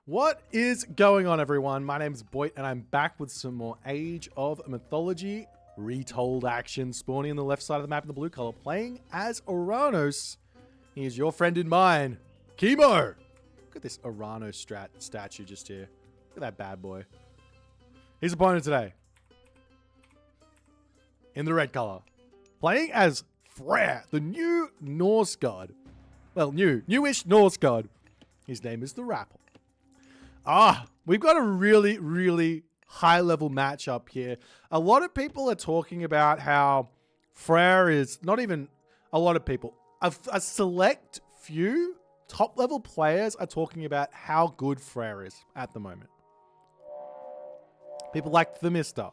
What is going on, everyone? My name is Boit, and I'm back with some more Age of Mythology Retold action, spawning on the left side of the map in the blue color, playing as Oranos. He is your friend and mine, Kimo. Look at this Oranos statue just here. Look at that bad boy. His opponent today, in the red color, playing as Freyr, the new Norse god. Well, newish Norse god. His name is TheRapl. We've got a really high-level matchup here. A lot of people are talking about how Freyr is, not even a lot of people, a select few top-level players are talking about how good Freyr is at the moment. People like the Mister.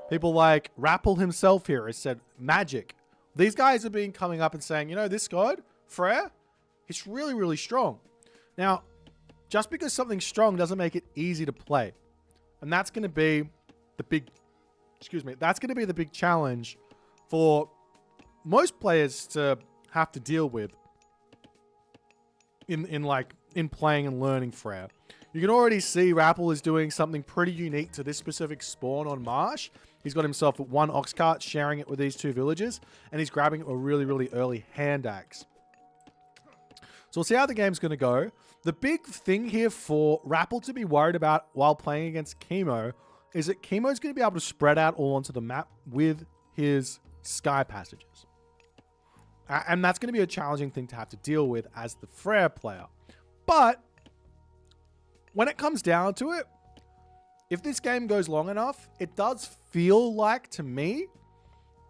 People like Rapl himself here has said magic. These guys have been coming up and saying, you know, this god, Freyr, it's really strong. Now, just because something's strong doesn't make it easy to play. And that's going to be the big, that's going to be the big challenge for most players to have to deal with in playing and learning Freyr. You can already see Rapl is doing something pretty unique to this specific spawn on Marsh. He's got himself one ox cart, sharing it with these two villagers, and he's grabbing a really early hand axe. So we'll see how the game's going to go. The big thing here for Rapl to be worried about while playing against Kimo is that Kimo's going to be able to spread out all onto the map with his sky passages. And that's going to be a challenging thing to have to deal with as the Freyr player. But when it comes down to it, if this game goes long enough, it does feel like to me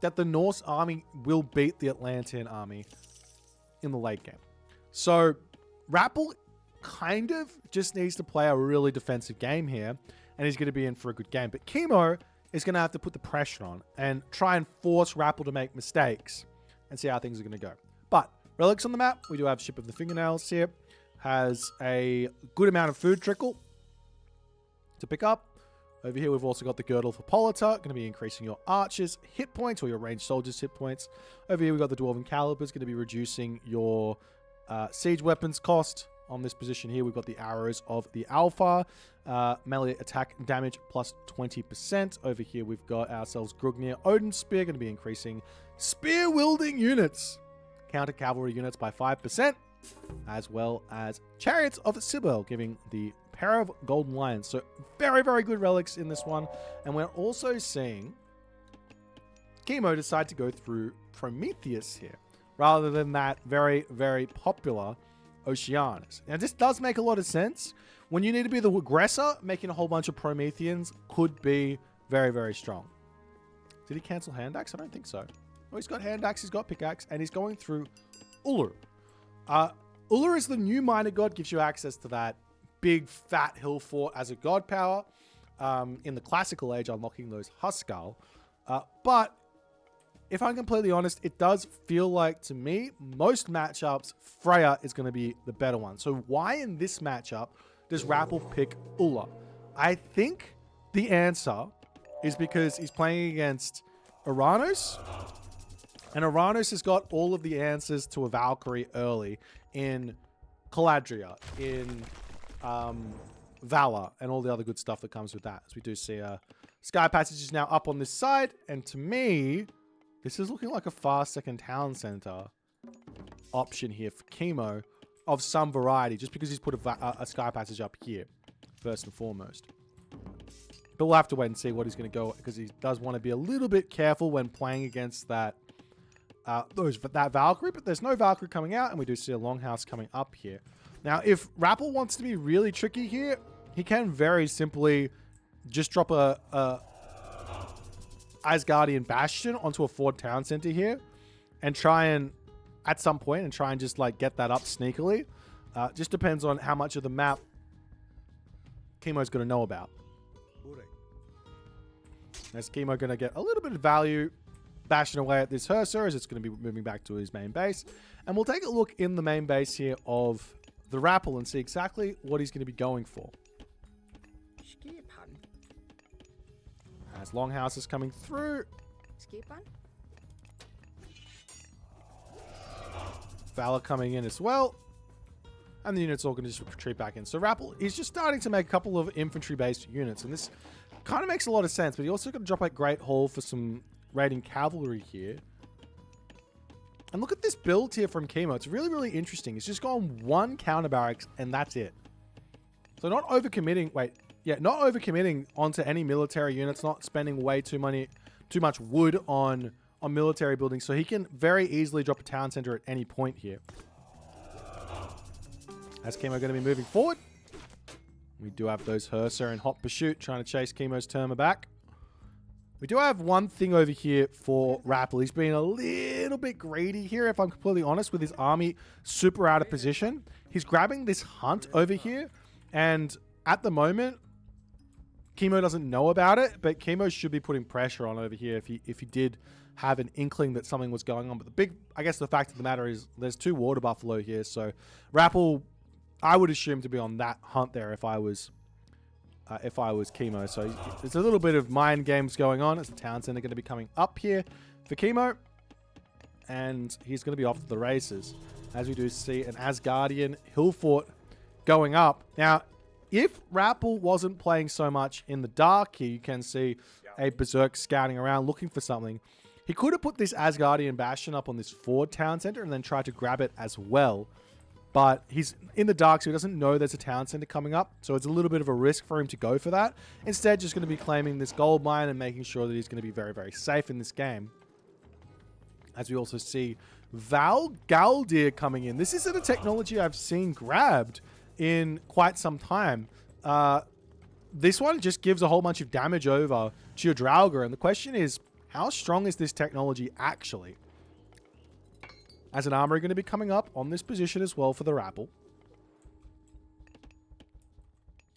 that the Norse army will beat the Atlantean army in the late game. So Rapl kind of just needs to play a really defensive game here, and he's going to be in for a good game. But Kimo is going to have to put the pressure on and try and force Rapl to make mistakes and see how things are going to go. But relics on the map, we do have Ship of the Fingernails here. Has a good amount of food trickle to pick up. Over here, we've also got the Girdle for Polita, going to be increasing your archers' hit points or your ranged soldiers' hit points. Over here, we've got the Dwarven Calipers, going to be reducing your siege weapons cost. On this position here, we've got the arrows of the Alpha. Melee attack damage plus 20%. Over here, we've got ourselves Grugnir Odin Spear, going to be increasing spear-wielding units. Counter cavalry units by 5%. As well as Chariots of Sibel, giving the pair of golden lions. So very good relics in this one. And we're also seeing Kimo decide to go through Prometheus here, rather than that very popular Oceanus. Now, this does make a lot of sense. When you need to be the aggressor, making a whole bunch of Prometheans could be very strong. Did he cancel hand axe? I don't think so. Oh, he's got hand axe, he's got pickaxe, and he's going through Ullr. Ullr is the new minor god, gives you access to that big fat hill fort as a god power. In the classical age, unlocking those Huskal. But if I'm completely honest, it does feel like, to me, most matchups, Freyr is going to be the better one. So why in this matchup does Rapl pick Ullr? I think the answer is because he's playing against Oranos. And Oranos has got all of the answers to a Valkyrie early in Caladria, in Valor, and all the other good stuff that comes with that. As we do see Sky Passage is now up on this side. And to me, this is looking like a fast second town center option here for Kimo of some variety, just because he's put a Sky Passage up here, first and foremost. But we'll have to wait and see what he's going to go, because he does want to be a little bit careful when playing against that Valkyrie, but there's no Valkyrie coming out, and we do see a Longhouse coming up here. Now, if Rapl wants to be really tricky here, he can very simply just drop a Asgardian Bastion onto a Ford Town Center here, and try and, at some point, just like get that up sneakily. Just depends on how much of the map Kimo's going to know about. Is Kimo going to get a little bit of value bashing away at this Hursar, as it's going to be moving back to his main base. And we'll take a look in the main base here of the Rapl and see exactly what he's going to be going for. As Longhouse is coming through. Valor coming in as well. and the unit's all going to just retreat back in. So RAPL is just starting to make a couple of infantry-based units, and this kind of makes a lot of sense, but he also got to drop like Great Hall for some raiding cavalry here. And look at this build here from Kimo. It's really, really interesting. It's just gone one counter barracks, and that's it. So not overcommitting, not overcommitting onto any military units, not spending way too much wood on military buildings, so he can very easily drop a town center at any point here. As Kimo going to be moving forward, we do have those Hersa in hot pursuit trying to chase Kimo's Terma back. We do have one thing over here for RAPL. He's being a little bit greedy here, if I'm completely honest, with his army super out of position. He's grabbing this hunt over here, and at the moment, Kimo doesn't know about it, but Kimo should be putting pressure on over here if he did have an inkling that something was going on. But I guess the fact of the matter is there's 2 water buffalo here, so RAPL, I would assume to be on that hunt there if I was Kimo. So there's a little bit of mind games going on. As the town center going to be coming up here for Kimo, and he's going to be off to the races. As we do see an Asgardian hill fort going up. Now, if RAPL wasn't playing so much in the dark here, you can see a Berserk scouting around looking for something. He could have put this Asgardian Bastion up on this forward town center and then tried to grab it as well. But he's in the dark, so he doesn't know there's a town center coming up. So it's a little bit of a risk for him to go for that. Instead, just going to be claiming this gold mine and making sure that he's going to be very, very safe in this game. As we also see Val Galdir coming in. This isn't a technology I've seen grabbed in quite some time. This one just gives a whole bunch of damage over to your Draugr, and the question is, how strong is this technology actually? As an armory going to be coming up on this position as well for the RAPL.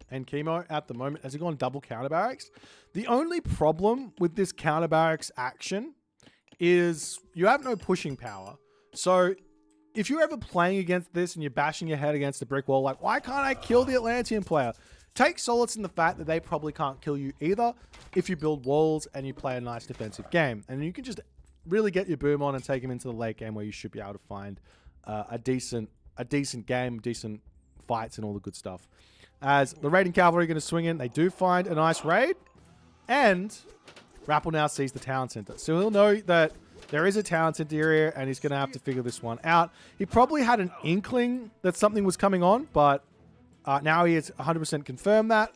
And Kimo at the moment has he gone double counter barracks. The only problem with this counter barracks action is you have no pushing power. So if you're ever playing against this and you're bashing your head against the brick wall, like, why can't I kill the Atlantean player? Take solace in the fact that they probably can't kill you either if you build walls and you play a nice defensive game. And you can just really get your boom on and take him into the late game where you should be able to find a decent game, decent fights and all the good stuff. As the raiding cavalry are going to swing in, they do find a nice raid. And RAPL now sees the town center. So he'll know that there is a town center here, and he's going to have to figure this one out. He probably had an inkling that something was coming on, but now he has 100% confirmed that.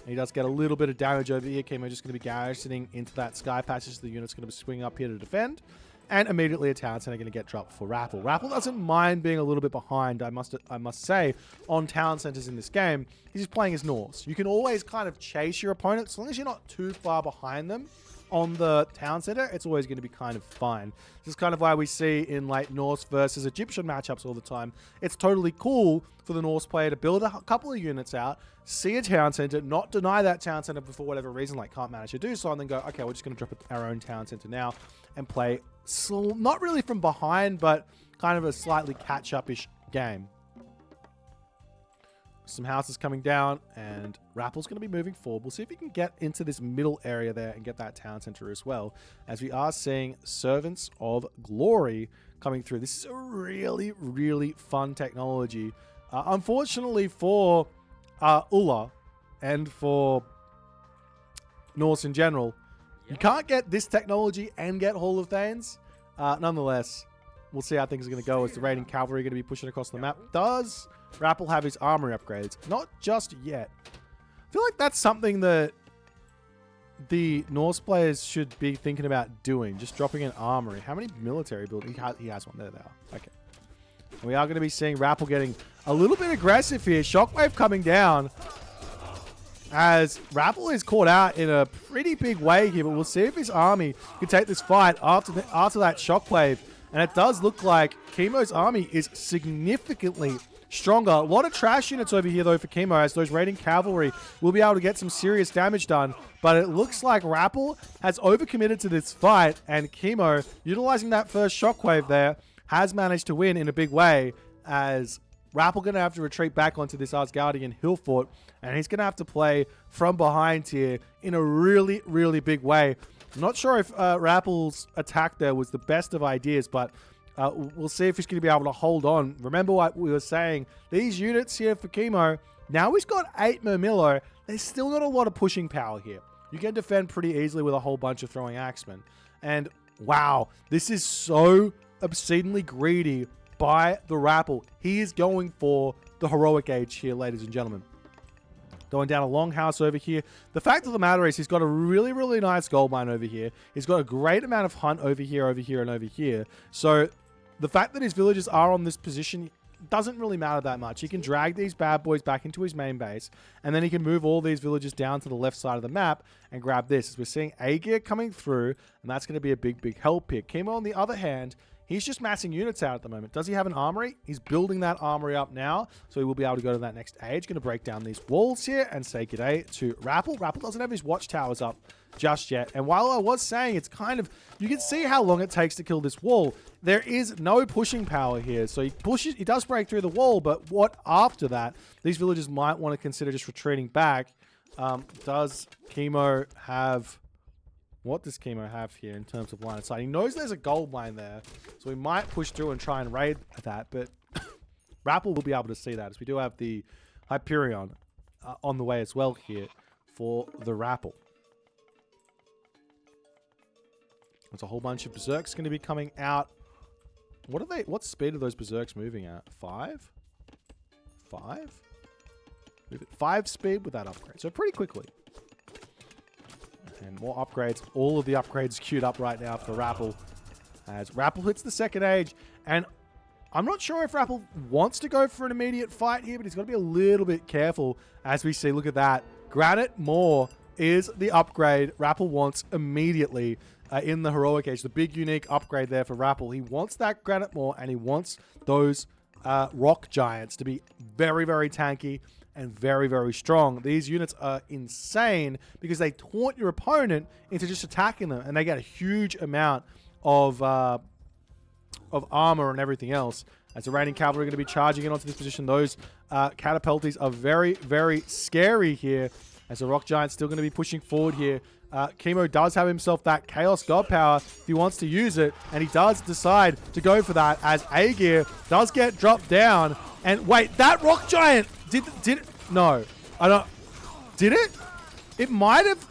He does get a little bit of damage over here. Kimo just going to be garrisoning into that sky passage. The unit's going to be swinging up here to defend. And immediately a town center going to get dropped for RAPL. RAPL doesn't mind being a little bit behind, I must say, on town centers in this game. He's just playing as Norse. You can always kind of chase your opponent. As long as you're not too far behind them on the town center, it's always going to be kind of fine. This is kind of why we see in like Norse versus Egyptian matchups all the time. It's totally cool for the Norse player to build a couple of units out, see a town center, not deny that town center for whatever reason, like can't manage to do so, and then go, okay, we're just going to drop our own town center now and play not really from behind, but kind of a slightly catch-up-ish game. Some houses coming down, and RAPL's going to be moving forward. We'll see if he can get into this middle area there and get that town center as well, as we are seeing Servants of Glory coming through. This is a really, really fun technology. Unfortunately for Ulla and for Norse in general, you can't get this technology and get Hall of Thanes. Nonetheless, we'll see how things are going to go as the raiding cavalry are going to be pushing across the map. Does RAPL have his armory upgrades? Not just yet. I feel like that's something that the Norse players should be thinking about doing. Just dropping an armory. How many military buildings? He has one. There they are. Okay. We are going to be seeing RAPL getting a little bit aggressive here. Shockwave coming down as RAPL is caught out in a pretty big way here, but we'll see if his army can take this fight after that shockwave. And it does look like Kimo's army is significantly stronger. A lot of trash units over here, though, for Kimo, as those raiding cavalry will be able to get some serious damage done. But it looks like RAPL has overcommitted to this fight, and Kimo, utilizing that first shockwave there, has managed to win in a big way, as RAPL going to have to retreat back onto this Asgardian hill fort, and he's going to have to play from behind here in a really, really big way. I'm not sure if RAPL's attack there was the best of ideas, but We'll see if he's going to be able to hold on. Remember what we were saying. These units here for Kimo, now he's got 8 Murmillo. There's still not a lot of pushing power here. You can defend pretty easily with a whole bunch of throwing axemen. And wow, this is so obscenely greedy by TheRapl. He is going for the heroic age here, ladies and gentlemen. Going down a longhouse over here. The fact of the matter is he's got a really, really nice gold mine over here. He's got a great amount of hunt over here, and over here. So the fact that his villagers are on this position doesn't really matter that much. He can drag these bad boys back into his main base, and then he can move all these villagers down to the left side of the map and grab this. As we're seeing A-gear coming through, and that's going to be a big, big help here. Kimo, on the other hand, he's just massing units out at the moment. Does he have an armory? He's building that armory up now, so he will be able to go to that next age. Going to break down these walls here and say g'day to TheRapl. TheRapl doesn't have his watchtowers up just yet. And while I was saying it's kind of, you can see how long it takes to kill this wall. There is no pushing power here. So he pushes, he does break through the wall, but what after that? These villagers might want to consider just retreating back. Does Kimo have... What does Kimo have here in terms of line of sight? He knows there's a gold mine there, so we might push through and try and raid that, but TheRapl will be able to see that, as we do have the Hyperion on the way as well here for TheRapl. There's a whole bunch of berserks going to be coming out. What are they? What speed are those berserks moving at? 5? 5? 5 speed with that upgrade, so pretty quickly. And more upgrades. All of the upgrades queued up right now for TheRapl. As TheRapl hits the second age. And I'm not sure if TheRapl wants to go for an immediate fight here, but he's got to be a little bit careful. As we see, look at that. Granite Maw is the upgrade TheRapl wants immediately in the heroic age. The big unique upgrade there for TheRapl. He wants that Granite Maw, and he wants those rock giants to be very, very tanky and very, very strong. These units are insane because they taunt your opponent into just attacking them, and they get a huge amount of armor and everything else. As the raiding cavalry are going to be charging in onto this position, those catapulties are very, very scary here. As the rock giant's still going to be pushing forward here. Kimo does have himself that Chaos God Power if he wants to use it, and he does decide to go for that as A-gear does get dropped down. And wait, that rock giant did it? No, I don't. Did it? It might have.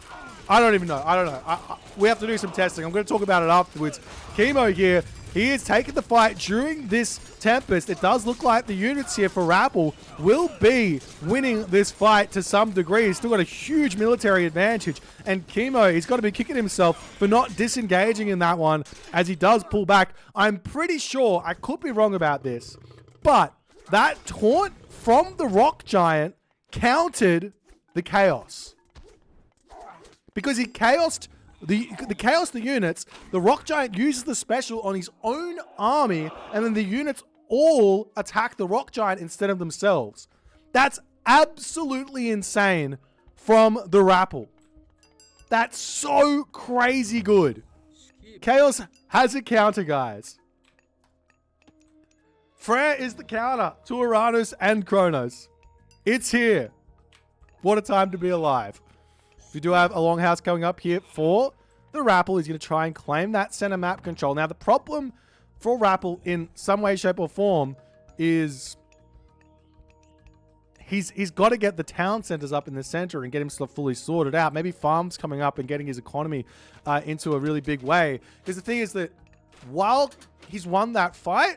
I don't even know. I don't know. We have to do some testing. I'm going to talk about it afterwards. Kimo here, he is taking the fight during this Tempest. It does look like the units here for TheRapl will be winning this fight to some degree. He's still got a huge military advantage. And Kimo, he's got to be kicking himself for not disengaging in that one as he does pull back. I'm pretty sure, I could be wrong about this, but that taunt from the rock giant countered the chaos. Because he chaosed the units, the rock giant uses the special on his own army, and then the units all attack the rock giant instead of themselves. That's absolutely insane from TheRapl. That's so crazy good. Chaos has a counter, guys. Freyr is the counter to Oranos and Kronos. It's here. What a time to be alive. We do have a longhouse coming up here for TheRapl. He's going to try and claim that center map control. Now, the problem for TheRapl in some way, shape, or form is he's got to get the town centers up in the center and get himself fully sorted out. Maybe farms coming up and getting his economy into a really big way. Because the thing is that while he's won that fight,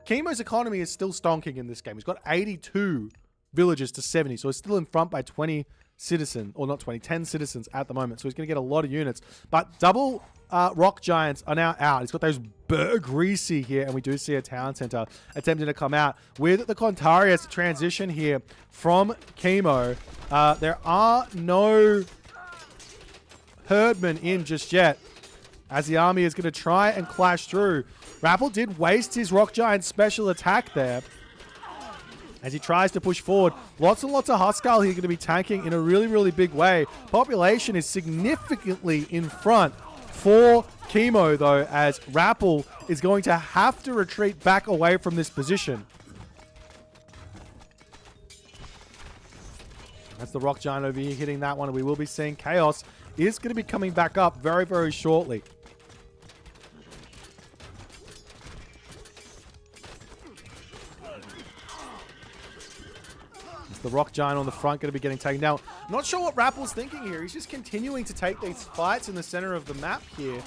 Kimo's economy is still stonking in this game. He's got 82 villages to 70, so he's still in front by 20 citizens, or not 20, 10 citizens at the moment. So he's going to get a lot of units. But double rock giants are now out. He's got those Bergrisi here, and we do see a town center attempting to come out with the Contarius transition here from Kimo. There are no herdmen in just yet, as the army is going to try and clash through. TheRapl did waste his rock giant special attack there as he tries to push forward. Lots and lots of Huskar here going to be tanking in a really, really big way. Population is significantly in front for Kimo, though, as TheRapl is going to have to retreat back away from this position. That's the rock giant over here hitting that one, and we will be seeing Chaos is going to be coming back up very, very shortly. the Rock Giant on the front going to be getting taken down. Not sure what RAPL's thinking here. He's just continuing to take these fights in the center of the map here.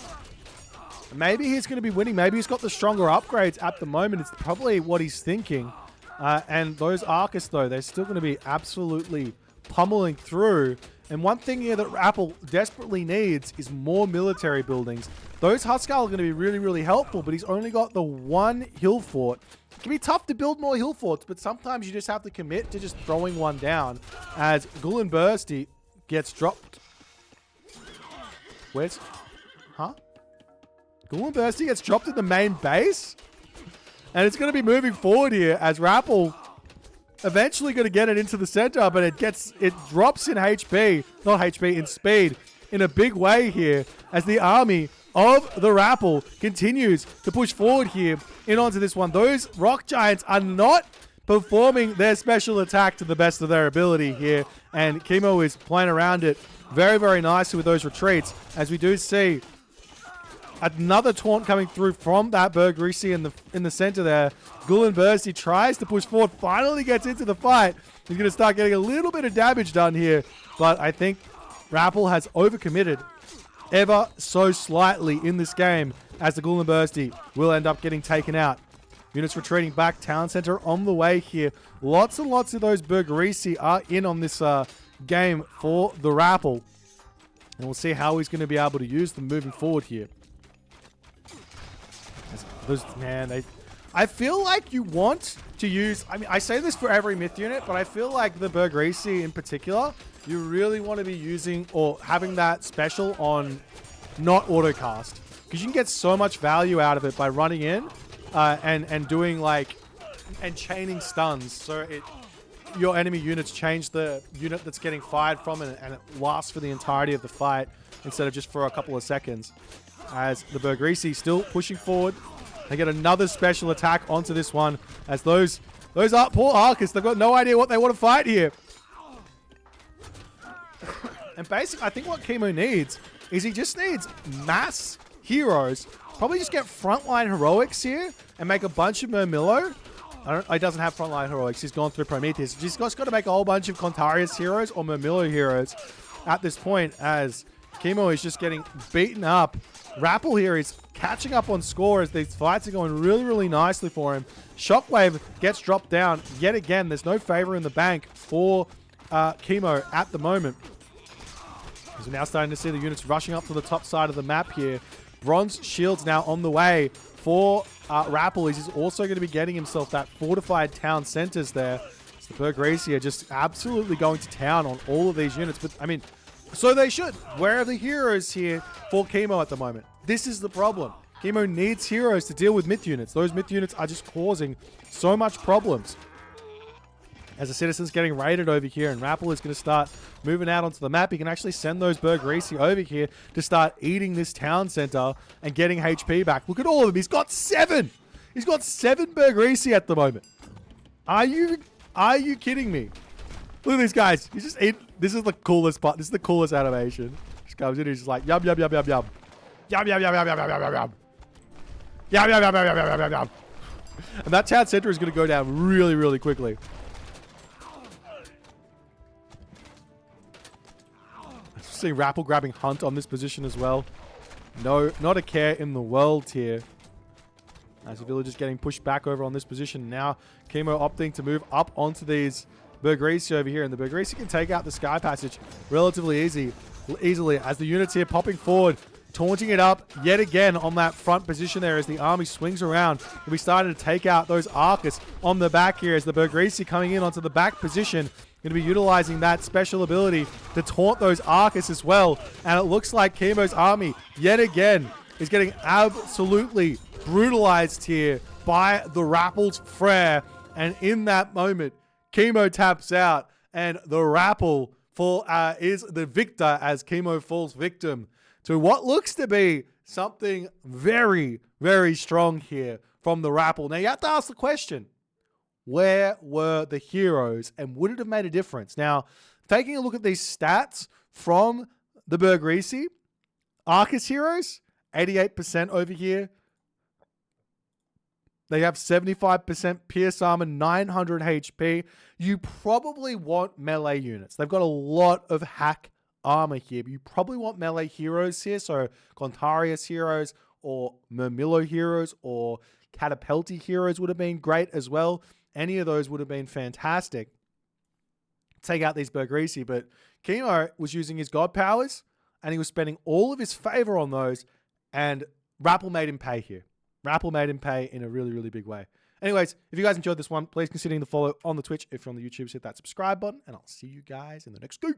Maybe he's going to be winning. Maybe he's got the stronger upgrades at the moment. It's probably what he's thinking. And those Arcus, though, they're still going to be absolutely pummeling through. And one thing here that RAPL desperately needs is more military buildings. Those Huskar are going to be really, really helpful, but he's only got the one hill fort. It can be tough to build more hill forts, but sometimes you just have to commit to just throwing one down as Gullen Bursty gets dropped. Where's... Huh? Gullen Bursty gets dropped in the main base? And it's going to be moving forward here as RAPL eventually going to get it into the center, but it drops in HP, not HP, in speed in a big way here as the army of the RAPL continues to push forward here in onto this one. Those Rock Giants are not performing their special attack to the best of their ability here, and Kimo is playing around it very, very nicely with those retreats as we do see another taunt coming through from that Bergrisi in the center there. Gullen Bursty tries to push forward, finally gets into the fight. He's going to start getting a little bit of damage done here, but I think RAPL has overcommitted ever so slightly in this game as the Gullen Bursty will end up getting taken out. Units retreating back, town center on the way here. Lots and lots of those Bergrisi are in on this game for the RAPL, and we'll see how he's going to be able to use them moving forward here. I feel like you want to use... I mean, I say this for every myth unit, but I feel like the Bergrisi in particular, you really want to be using or having that special on not autocast. Because you can get so much value out of it by running in and doing like... and chaining stuns. So your enemy units change the unit that's getting fired from it, and it lasts for the entirety of the fight instead of just for a couple of seconds. As the Bergrisi still pushing forward. They get another special attack onto this one as those poor Arcus, they've got no idea what they want to fight here. And basically, I think what Kimo needs is he just needs mass heroes. Probably just get frontline heroics here and make a bunch of Murmillo. He doesn't have frontline heroics. He's gone through Prometheus. He's just got to make a whole bunch of Contarius heroes or Murmillo heroes at this point as Kimo is just getting beaten up. RAPL here is catching up on score as these fights are going really, really nicely for him. Shockwave gets dropped down yet again. There's no favor in the bank for Kimo at the moment. As we're now starting to see the units rushing up to the top side of the map here. Bronze shields now on the way for RAPL. He's also going to be getting himself that fortified town centers there. So the Bergrisi are just absolutely going to town on all of these units. But I mean, so they should. Where are the heroes here for Kimo at the moment? This is the problem. Kimo needs heroes to deal with myth units. Those myth units are just causing so much problems. As the Citizen's getting raided over here, and RAPL is going to start moving out onto the map. He can actually send those Bergrisi over here to start eating this town center and getting HP back. Look at all of them. He's got 7. He's got 7 Bergrisi at the moment. Are you kidding me? Look at these guys. He's just eating. This is the coolest part. This is the coolest animation. Just comes in. He's just like yum yum yum yum yum. Yum yum yum yum yum yum yum yum. Yum yum yum yum yum yum yum yum. And that town center is going to go down really, really quickly. Seeing RAPL grabbing Hunt on this position as well. No, not a care in the world here. As the villagers getting pushed back over on this position. Now, Kimo opting to move up onto these Bergrisi over here. And the Bergrisi can take out the Sky Passage relatively easily as the units here popping forward, taunting it up yet again on that front position there as the army swings around. And we started to take out those Arcus on the back here as the Bergrisi coming in onto the back position. Going to be utilizing that special ability to taunt those Arcus as well. And it looks like Kimo's army, yet again, is getting absolutely brutalized here by the RAPL's Freyr. And in that moment, Kimo taps out. And the RAPL is the victor as Kimo falls victim to what looks to be something very, very strong here from the RAPL. Now, you have to ask the question. Where were the heroes and would it have made a difference? Now, taking a look at these stats from the Bergrisi, Arcus heroes, 88% over here. They have 75% pierce armor, 900 HP. You probably want melee units. They've got a lot of hack armor here, but you probably want melee heroes here. So Gontarius heroes or Murmillo heroes or Catapelti heroes would have been great as well. Any of those would have been fantastic. Take out these Bergrisi, but Kimo was using his god powers and he was spending all of his favor on those, and TheRapl made him pay here. TheRapl made him pay in a really, really big way. Anyways, if you guys enjoyed this one, please consider the follow on the Twitch. If you're on the YouTube, hit that subscribe button, and I'll see you guys in the next game.